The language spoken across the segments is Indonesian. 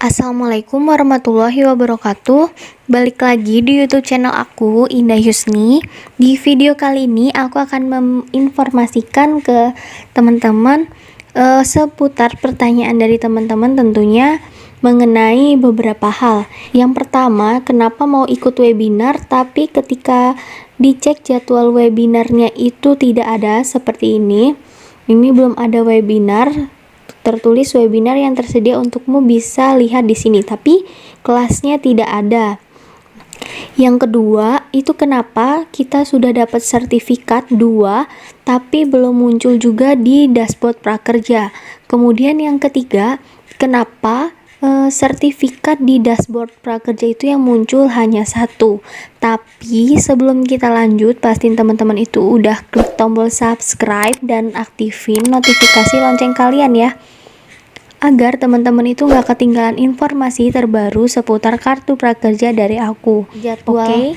Assalamualaikum warahmatullahi wabarakatuh. Balik lagi di YouTube channel aku, Indah Yusni. Di video kali ini aku akan menginformasikan ke teman-teman seputar pertanyaan dari teman-teman, tentunya mengenai beberapa hal. Yang pertama, kenapa mau ikut webinar tapi ketika dicek jadwal webinarnya itu tidak ada seperti ini. Ini belum ada webinar, tertulis webinar yang tersedia untukmu, bisa lihat di sini, tapi kelasnya tidak ada. Yang kedua, itu kenapa kita sudah dapat sertifikat 2 tapi belum muncul juga di dashboard prakerja. Kemudian yang ketiga, kenapa sertifikat di dashboard prakerja itu yang muncul hanya 1. Tapi sebelum kita lanjut, pastiin teman-teman itu udah klik tombol subscribe dan aktifin notifikasi lonceng kalian ya, agar teman-teman itu gak ketinggalan informasi terbaru seputar kartu prakerja dari aku. Jadwal.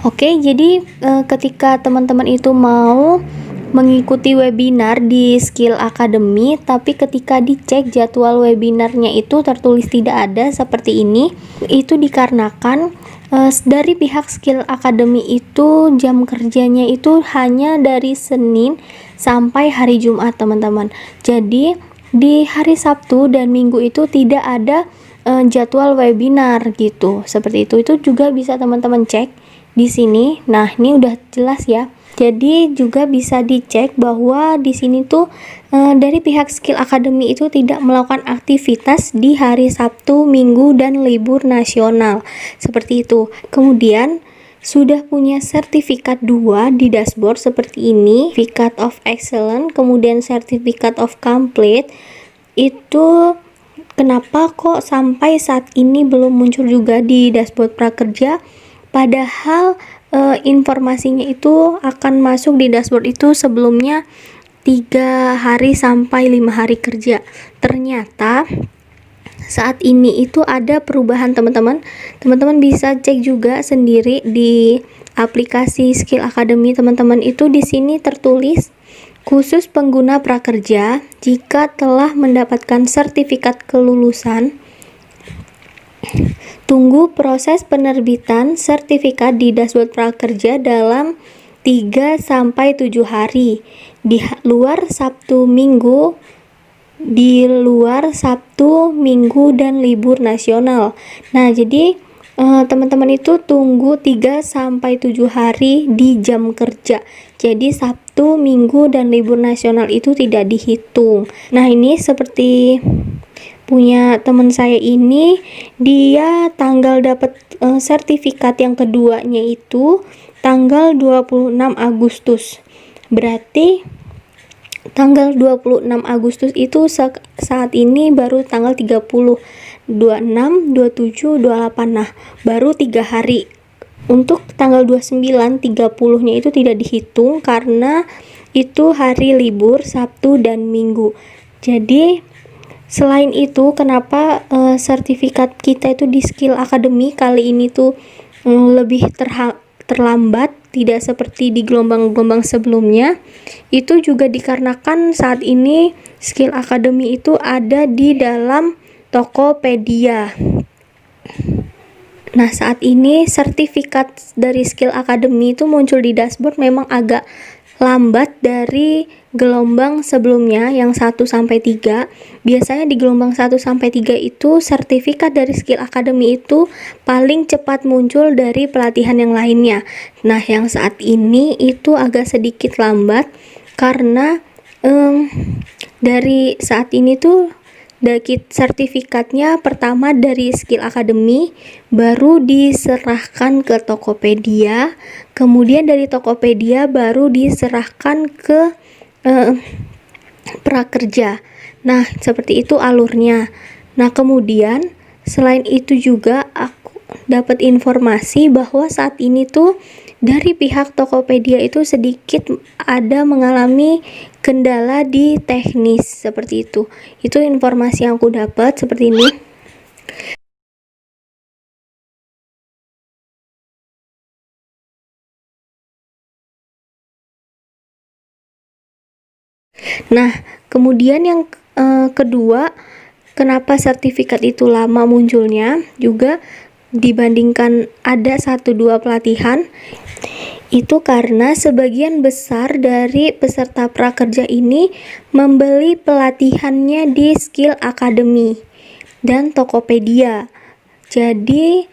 Oke, jadi ketika teman-teman itu mau mengikuti webinar di Skill Academy, tapi ketika dicek jadwal webinarnya itu tertulis tidak ada seperti ini, itu dikarenakan dari pihak Skill Academy itu jam kerjanya itu hanya dari Senin sampai hari Jumat, teman-teman. Jadi di hari Sabtu dan Minggu itu tidak ada jadwal webinar gitu. Seperti itu juga bisa teman-teman cek di sini. Nah, ini udah jelas ya. Jadi juga bisa dicek bahwa di sini tuh dari pihak Skill Academy itu tidak melakukan aktivitas di hari Sabtu, Minggu, dan libur nasional. Seperti itu. Kemudian sudah punya sertifikat 2 di dashboard seperti ini, Certificate of Excellence, kemudian Certificate of Complete. Itu kenapa kok sampai saat ini belum muncul juga di dashboard prakerja, padahal informasinya itu akan masuk di dashboard itu sebelumnya 3 hari sampai 5 hari kerja. Ternyata saat ini itu ada perubahan, teman-teman. Teman-teman bisa cek juga sendiri di aplikasi Skill Academy. Teman-teman itu di sini tertulis khusus pengguna prakerja jika telah mendapatkan sertifikat kelulusan, tunggu proses penerbitan sertifikat di dashboard prakerja dalam 3 sampai 7 hari di luar Sabtu Minggu, dan libur nasional. Nah, jadi teman-teman itu tunggu 3 sampai 7 hari di jam kerja. Jadi Sabtu, Minggu, dan libur nasional itu tidak dihitung. Nah, ini seperti punya teman saya ini, dia tanggal dapat sertifikat yang keduanya itu tanggal 26 Agustus. Berarti tanggal 26 Agustus itu saat ini baru tanggal 30, 26, 27, 28. Nah, baru 3 hari. Untuk tanggal 29, 30-nya itu tidak dihitung karena itu hari libur Sabtu dan Minggu. Jadi selain itu, kenapa sertifikat kita itu di Skill Academy kali ini tuh lebih terlambat, tidak seperti di gelombang-gelombang sebelumnya, itu juga dikarenakan saat ini Skill Academy itu ada di dalam Tokopedia. Nah, saat ini sertifikat dari Skill Academy itu muncul di dashboard memang agak lambat dari gelombang sebelumnya yang 1 sampai 3. Biasanya di gelombang 1 sampai 3 itu sertifikat dari Skill Academy itu paling cepat muncul dari pelatihan yang lainnya. Nah, yang saat ini itu agak sedikit lambat karena dari saat ini tuh sertifikatnya pertama dari Skill Academy baru diserahkan ke Tokopedia, kemudian dari Tokopedia baru diserahkan ke prakerja. Nah, seperti itu alurnya. Nah, kemudian selain itu juga aku dapat informasi bahwa saat ini tuh dari pihak Tokopedia itu sedikit ada mengalami kendala di teknis seperti itu. Itu informasi yang aku dapat seperti ini. Nah, kemudian yang kedua, kenapa sertifikat itu lama munculnya juga dibandingkan ada 1-2 pelatihan, itu karena sebagian besar dari peserta prakerja ini membeli pelatihannya di Skill Academy dan Tokopedia. Jadi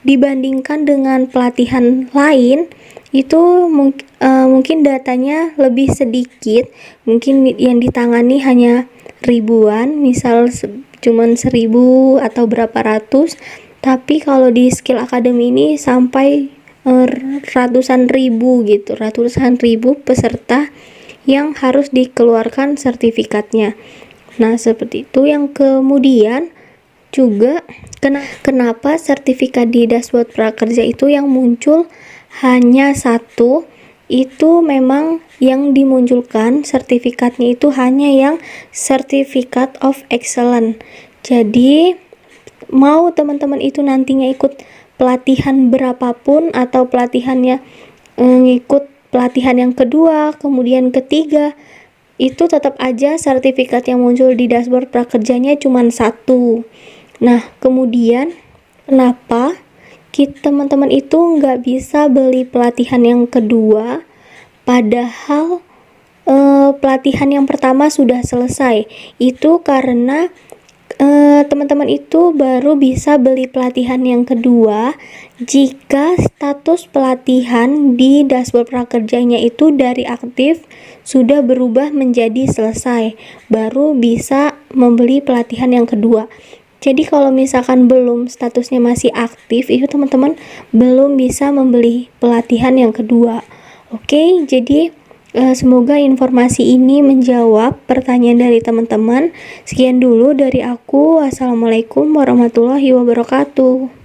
dibandingkan dengan pelatihan lain itu mungkin datanya lebih sedikit, mungkin yang ditangani hanya ribuan, misal cuman 1000 atau berapa ratus, tapi kalau di Skill Academy ini sampai ratusan ribu gitu, ratusan ribu peserta yang harus dikeluarkan sertifikatnya. Nah, seperti itu. Yang kemudian juga kenapa sertifikat di dashboard prakerja itu yang muncul hanya satu, itu memang yang dimunculkan sertifikatnya itu hanya yang Certificate of Excellence. Jadi mau teman-teman itu nantinya ikut pelatihan berapapun atau pelatihannya ngikut pelatihan yang kedua, kemudian ketiga, itu tetap aja sertifikat yang muncul di dashboard prakerjanya cuma satu. Nah, kemudian kenapa teman-teman itu nggak bisa beli pelatihan yang kedua padahal pelatihan yang pertama sudah selesai? Itu karena teman-teman itu baru bisa beli pelatihan yang kedua jika status pelatihan di dashboard prakerjanya itu dari aktif sudah berubah menjadi selesai, baru bisa membeli pelatihan yang kedua. Jadi kalau misalkan belum statusnya masih aktif, itu teman-teman belum bisa membeli pelatihan yang kedua. Oke, jadi semoga informasi ini menjawab pertanyaan dari teman-teman. Sekian dulu dari aku. Wassalamualaikum warahmatullahi wabarakatuh.